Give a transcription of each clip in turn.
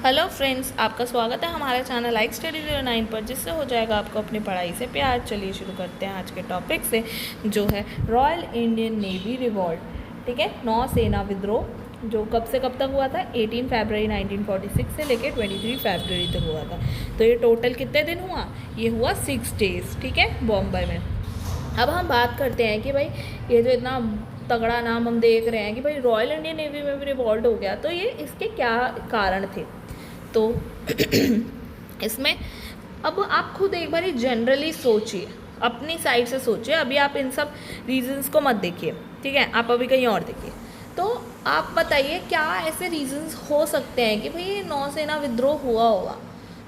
Hello friends, आपका स्वागत है हमारे चैनल लाइक स्टडी 09 पर, जिससे हो जाएगा आपको अपनी पढ़ाई से प्यार। चलिए शुरू करते हैं आज के टॉपिक से, जो है रॉयल इंडियन नेवी रिवॉल्ट। ठीक है, नौसेना विद्रोह, जो कब से कब तक हुआ था? 18 फरवरी 1946 से लेकर 23 फरवरी तक हुआ था। तो ये टोटल कितने दिन हुआ? ये हुआ 6 डेज़। ठीक है, बॉम्बे में। अब हम बात करते हैं कि भाई ये जो इतना तगड़ा नाम हम देख रहे हैं कि भाई रॉयल इंडियन नेवी में भी रिवॉल्ट हो गया, तो ये इसके क्या कारण थे? तो इसमें अब आप खुद एक बार जनरली सोचिए, अपनी साइड से सोचिए। अभी आप इन सब रीजंस को मत देखिए, ठीक है? आप अभी कहीं और देखिए। तो आप बताइए क्या ऐसे रीजंस हो सकते हैं कि भाई नौसेना विद्रोह हुआ होगा?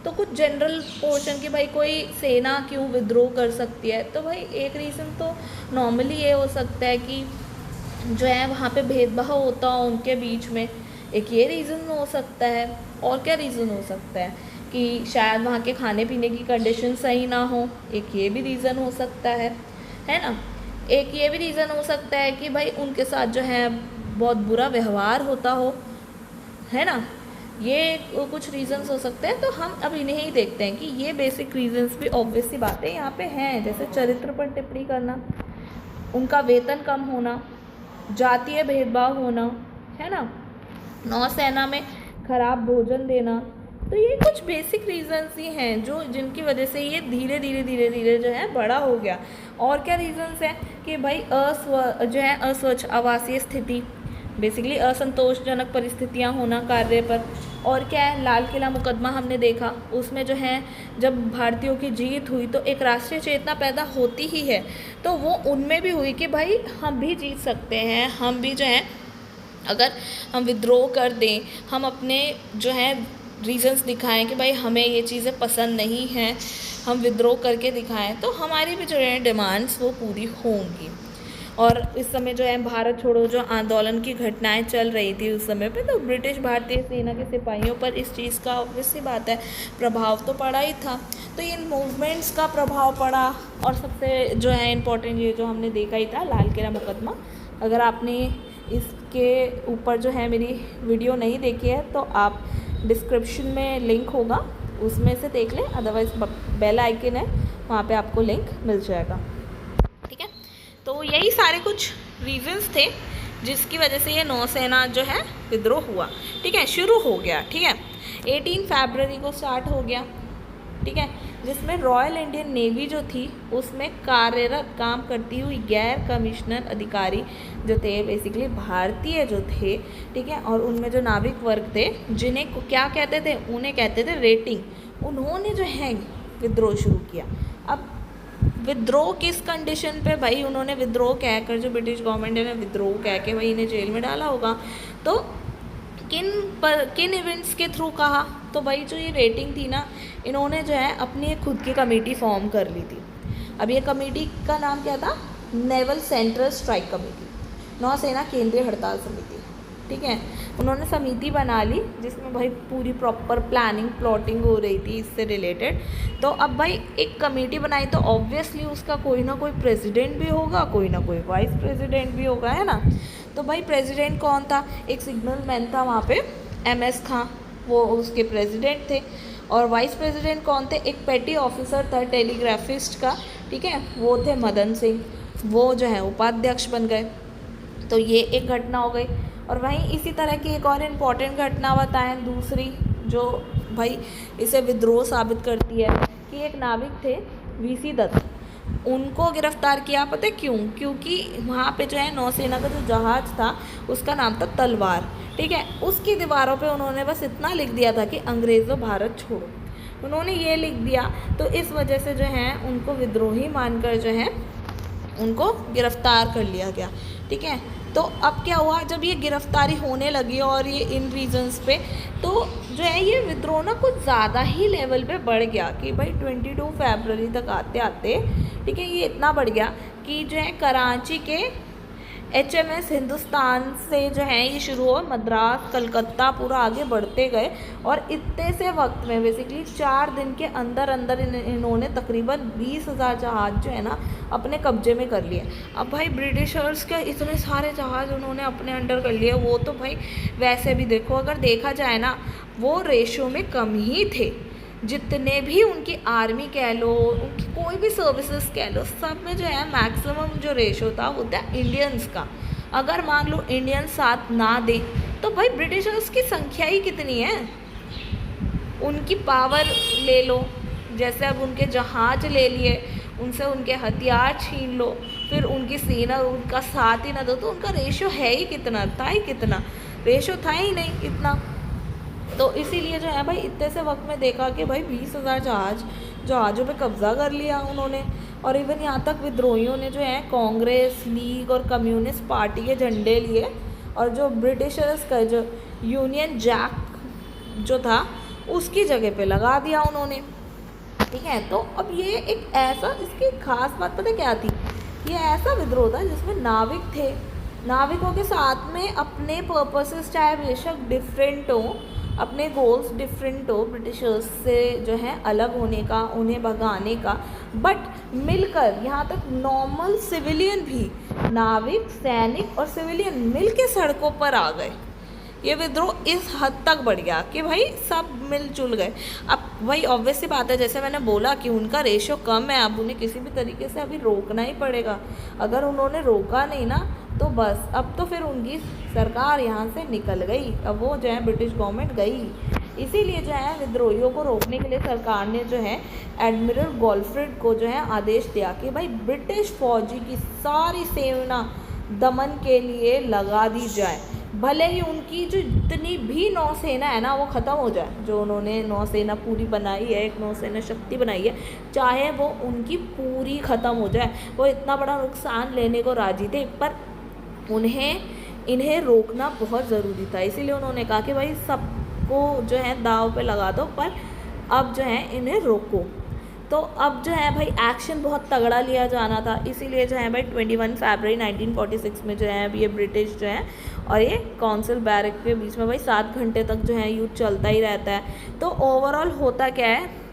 तो कुछ जनरल पोर्शन की भाई कोई सेना क्यों विद्रोह कर सकती है? तो भाई एक रीज़न तो नॉर्मली ये हो सकता है कि जो है वहाँ पे भेदभाव होता हो उनके बीच में, एक ये रीज़न हो सकता है। और क्या रीज़न हो सकता है? कि शायद वहाँ के खाने पीने की कंडीशन सही ना हो, एक ये भी रीज़न हो सकता है ना? एक ये भी रीज़न हो सकता है कि भाई उनके साथ जो है बहुत बुरा व्यवहार होता हो, है ना? ये कुछ रीज़न्स हो सकते हैं। तो हम अब इन्हें ही देखते हैं कि ये बेसिक रीज़न्स भी ऑब्वियस सी बातें यहाँ पे हैं, जैसे चरित्र पर टिप्पणी करना, उनका वेतन कम होना, जातीय भेदभाव होना, है ना, नौसेना में खराब भोजन देना। तो ये कुछ बेसिक रीजंस ही हैं जो जिनकी वजह से ये धीरे धीरे जो है बड़ा हो गया। और क्या रीजंस हैं कि भाई अस्वच्छ आवासीय स्थिति, बेसिकली असंतोषजनक परिस्थितियां होना कार्य पर। और क्या है, लाल किला मुकदमा हमने देखा, उसमें जो है जब भारतीयों की जीत हुई तो एक राष्ट्रीय चेतना पैदा होती ही है। तो वो उनमें भी हुई कि भाई हम भी जीत सकते हैं, हम भी जो है अगर हम विद्रोह कर दें, हम अपने जो है रीजंस दिखाएं कि भाई हमें ये चीज़ें पसंद नहीं हैं, हम विद्रोह करके दिखाएं, तो हमारी भी जो है डिमांड्स वो पूरी होंगी। और इस समय जो है भारत छोड़ो जो आंदोलन की घटनाएं चल रही थी उस समय पे, तो ब्रिटिश भारतीय सेना के सिपाहियों पर इस चीज़ का ऑब्वियस सी बात है प्रभाव तो पड़ा ही था। तो इन मूवमेंट्स का प्रभाव पड़ा। और सबसे जो है इम्पोर्टेंट ये जो हमने देखा ही था, लाल किला मुकदमा। अगर आपने इसके ऊपर जो है मेरी वीडियो नहीं देखी है तो आप डिस्क्रिप्शन में लिंक होगा, उसमें से देख लें, अदरवाइज बेल आइकन है वहाँ पे आपको लिंक मिल जाएगा। ठीक है, तो यही सारे कुछ रीजंस थे जिसकी वजह से ये नौसेना जो है विद्रोह हुआ। ठीक है, शुरू हो गया। ठीक है, 18 फरवरी को स्टार्ट हो गया। ठीक है, जिसमें रॉयल इंडियन नेवी जो थी उसमें कार्यरत काम करती हुई गैर कमिश्नर अधिकारी जो थे, बेसिकली भारतीय जो थे, ठीक है, और उनमें जो नाविक वर्ग थे जिन्हें क्या कहते थे, उन्हें कहते थे रेटिंग, उन्होंने जो है विद्रोह शुरू किया। अब विद्रोह किस कंडीशन पे? भाई उन्होंने विद्रोह कहकर, जो ब्रिटिश गवर्नमेंट ने विद्रोह कह के भाई इन्हें जेल में डाला होगा, तो किन इवेंट्स के थ्रू कहा? तो भाई जो ये रेटिंग थी ना, इन्होंने जो है अपनी एक खुद की कमेटी फॉर्म कर ली थी। अब ये कमेटी का नाम क्या था? नेवल सेंट्रल स्ट्राइक कमेटी, नौसेना केंद्रीय हड़ताल समिति। ठीक है, उन्होंने समिति बना ली जिसमें भाई पूरी प्रॉपर प्लानिंग प्लॉटिंग हो रही थी इससे रिलेटेड। तो अब भाई एक कमेटी बनाई तो ऑब्वियसली उसका कोई ना कोई प्रेसिडेंट भी होगा, कोई ना कोई वाइस प्रेसिडेंट भी होगा, है ना? तो भाई प्रेसिडेंट कौन था? एक सिग्नल मैन था वहाँ पे, MS खां, वो उसके प्रेसिडेंट थे। और वाइस प्रेसिडेंट कौन थे? एक पेटी ऑफिसर था टेलीग्राफिस्ट का, ठीक है, वो थे मदन सिंह, वो जो है उपाध्यक्ष बन गए। तो ये एक घटना हो गई। और वहीं इसी तरह की एक और इम्पॉर्टेंट घटना बताएं दूसरी, जो भाई इसे विद्रोह साबित करती है, कि एक नाविक थे VC दत्त, उनको गिरफ्तार किया। पता है क्यों? क्योंकि वहाँ पे जो है नौसेना का जो जहाज़ था उसका नाम था तलवार। ठीक है, उसकी दीवारों पे उन्होंने बस इतना लिख दिया था कि अंग्रेज़ों भारत छोड़ो, उन्होंने ये लिख दिया। तो इस वजह से जो है उनको विद्रोही मानकर जो है उनको गिरफ्तार कर लिया गया। ठीक है, तो अब क्या हुआ, जब ये गिरफ्तारी होने लगी और ये इन रीजंस पे, तो जो है ये विद्रोह ना कुछ ज़्यादा ही लेवल पे बढ़ गया कि भाई 22 फरवरी तक आते आते, ठीक है, ये इतना बढ़ गया कि जो है कराची के HMS हिंदुस्तान से जो है ये शुरू हुआ, मद्रास कलकत्ता पूरा आगे बढ़ते गए और इतने से वक्त में बेसिकली 4 दिन के अंदर अंदर इन्होंने तकरीबन 20,000 जहाज़ जो है ना अपने कब्जे में कर लिए। अब भाई ब्रिटिशर्स के इतने सारे जहाज़ उन्होंने अपने अंडर कर लिए, वो तो भाई वैसे भी देखो अगर देखा जाए ना वो रेशो में कम ही थे। जितने भी उनकी आर्मी कह लो, उनकी कोई भी सर्विसेज कह लो, सब में जो है मैक्सिमम जो रेशो था वो था इंडियंस का। अगर मान लो इंडियंस साथ ना दे तो भाई ब्रिटिशर्स की संख्या ही कितनी है, उनकी पावर ले लो, जैसे अब उनके जहाज ले लिए, उनसे उनके हथियार छीन लो, फिर उनकी सेना उनका साथ ही ना दो, तो उनका रेशो है ही कितना, था ही कितना, रेशो था ही नहीं इतना। तो इसीलिए जो है भाई इतने से वक्त में देखा कि भाई 20,000 जहाज़ों पे कब्ज़ा कर लिया उन्होंने। और इवन यहाँ तक विद्रोहियों ने जो है कांग्रेस, लीग और कम्युनिस्ट पार्टी के झंडे लिए और जो ब्रिटिशर्स का जो यूनियन जैक जो था उसकी जगह पे लगा दिया उन्होंने। ठीक है, तो अब ये एक ऐसा, इसकी खास बात पता क्या थी, ये ऐसा विद्रोह था जिसमें नाविक थे, नाविकों के साथ में अपने पर्पसेस चाहे बेशक डिफरेंट हो, अपने गोल्स डिफरेंट हो ब्रिटिशर्स से जो है अलग होने का, उन्हें भगाने का, बट मिलकर यहाँ तक नॉर्मल सिविलियन भी, नाविक, सैनिक और सिविलियन मिलके सड़कों पर आ गए। ये विद्रोह इस हद तक बढ़ गया कि भाई सब मिलजुल गए। अब भाई ऑब्वियस सी बात है, जैसे मैंने बोला कि उनका रेशो कम है, अब उन्हें किसी भी तरीके से अभी रोकना ही पड़ेगा। अगर उन्होंने रोका नहीं ना तो बस अब तो फिर उनकी सरकार यहाँ से निकल गई, अब वो जो है ब्रिटिश गवर्नमेंट गई। इसीलिए जो है विद्रोहियों को रोकने के लिए सरकार ने जो है एडमिरल गॉलफ्रिड को जो है आदेश दिया कि भाई ब्रिटिश फौजी की सारी सेना दमन के लिए लगा दी जाए, भले ही उनकी जो जितनी भी नौसेना है ना वो ख़त्म हो जाए, जो उन्होंने नौसेना पूरी बनाई है, एक नौसेना शक्ति बनाई है, चाहे वो उनकी पूरी ख़त्म हो जाए, वो इतना बड़ा नुकसान लेने को राजी थे, पर इन्हें रोकना बहुत ज़रूरी था। इसीलिए उन्होंने कहा कि भाई सबको जो है दाव पे लगा दो, पर अब जो है इन्हें रोको। तो अब जो है भाई एक्शन बहुत तगड़ा लिया जाना था, इसीलिए जो है भाई 21 फरवरी 1946 में जो है अब ये ब्रिटिश जो है और ये काउंसिल बैरक के बीच में भाई 7 घंटे तक जो है युद्ध चलता ही रहता है। तो ओवरऑल होता क्या है,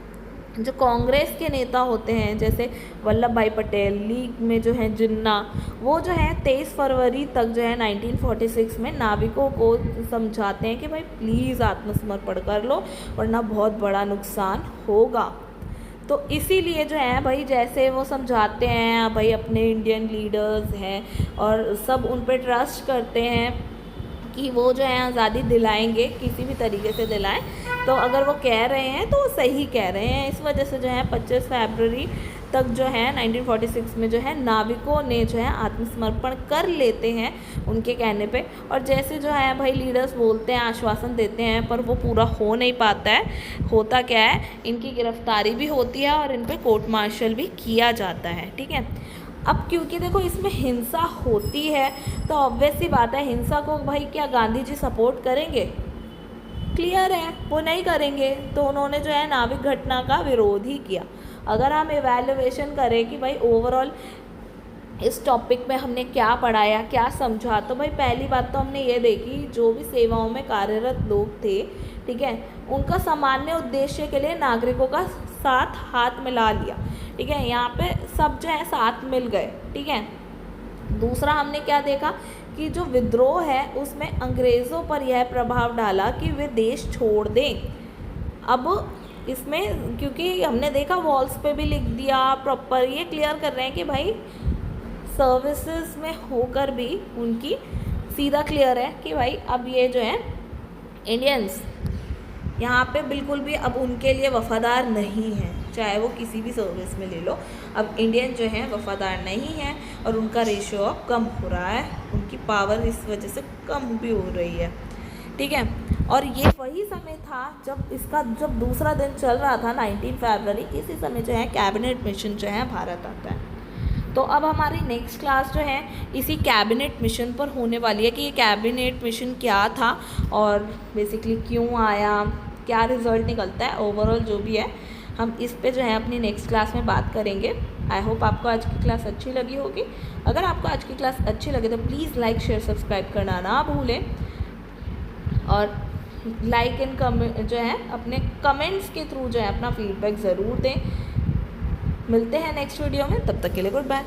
जो कांग्रेस के नेता होते हैं जैसे वल्लभ भाई पटेल, लीग में जो है जिन्ना, वो जो है 23 फरवरी तक जो है 1946 में नाविकों को समझाते हैं कि भाई प्लीज़ आत्मसमर्पण कर लो वरना बहुत बड़ा नुकसान होगा। तो इसीलिए जो है भाई जैसे वो समझाते हैं, भाई अपने इंडियन लीडर्स हैं और सब उन पर ट्रस्ट करते हैं कि वो जो है आज़ादी दिलाएंगे, किसी भी तरीके से दिलाएं। तो अगर वो कह रहे हैं तो वो सही कह रहे हैं। इस वजह से जो है 25 फरवरी तक जो है 1946 में जो है नाविकों ने जो है आत्मसमर्पण कर लेते हैं उनके कहने पे। और जैसे जो है भाई लीडर्स बोलते हैं, आश्वासन देते हैं, पर वो पूरा हो नहीं पाता है। होता क्या है, इनकी गिरफ्तारी भी होती है और इन पे कोर्ट मार्शल भी किया जाता है। ठीक है, अब क्योंकि देखो इसमें हिंसा होती है तो ऑब्वियस सी बात है, हिंसा को भाई क्या गांधी जी सपोर्ट करेंगे? क्लियर है, वो नहीं करेंगे। तो उन्होंने जो है नाविक घटना का विरोध ही किया। अगर हम इवैल्यूएशन करें कि भाई ओवरऑल इस टॉपिक में हमने क्या पढ़ाया, क्या समझा, तो भाई पहली बात तो हमने ये देखी, जो भी सेवाओं में कार्यरत लोग थे, ठीक है, उनका सामान्य उद्देश्य के लिए नागरिकों का साथ हाथ मिला लिया। ठीक है, यहाँ पे सब जो है साथ मिल गए। ठीक है, दूसरा हमने क्या देखा कि जो विद्रोह है उसमें अंग्रेज़ों पर यह प्रभाव डाला कि वे देश छोड़ दें। अब इसमें क्योंकि हमने देखा वॉल्स पे भी लिख दिया प्रॉपर, ये क्लियर कर रहे हैं कि भाई सर्विसेज में होकर भी उनकी सीधा क्लियर है कि भाई अब ये जो है इंडियंस यहाँ पे बिल्कुल भी अब उनके लिए वफ़ादार नहीं है, चाहे वो किसी भी सर्विस में ले लो। अब इंडियन जो है वफ़ादार नहीं है और उनका रेशो अब कम हो रहा है, उनकी पावर इस वजह से कम भी हो रही है। ठीक है, और ये वही समय था जब दूसरा दिन चल रहा था 19 फरवरी, इसी समय जो है कैबिनेट मिशन जो है भारत आता है। तो अब हमारी नेक्स्ट क्लास जो है इसी कैबिनेट मिशन पर होने वाली है कि ये कैबिनेट मिशन क्या था और बेसिकली क्यों आया, क्या रिज़ल्ट निकलता है, ओवरऑल जो भी है हम इस पे जो है अपनी नेक्स्ट क्लास में बात करेंगे। आई होप आपको आज की क्लास अच्छी लगी होगी। अगर आपको आज की क्लास अच्छी लगे तो प्लीज़ लाइक शेयर सब्सक्राइब करना ना भूलें, और लाइक एंड कमेंट जो है अपने कमेंट्स के थ्रू जो है अपना फीडबैक ज़रूर दें। मिलते हैं नेक्स्ट वीडियो में, तब तक के लिए गुड बाय।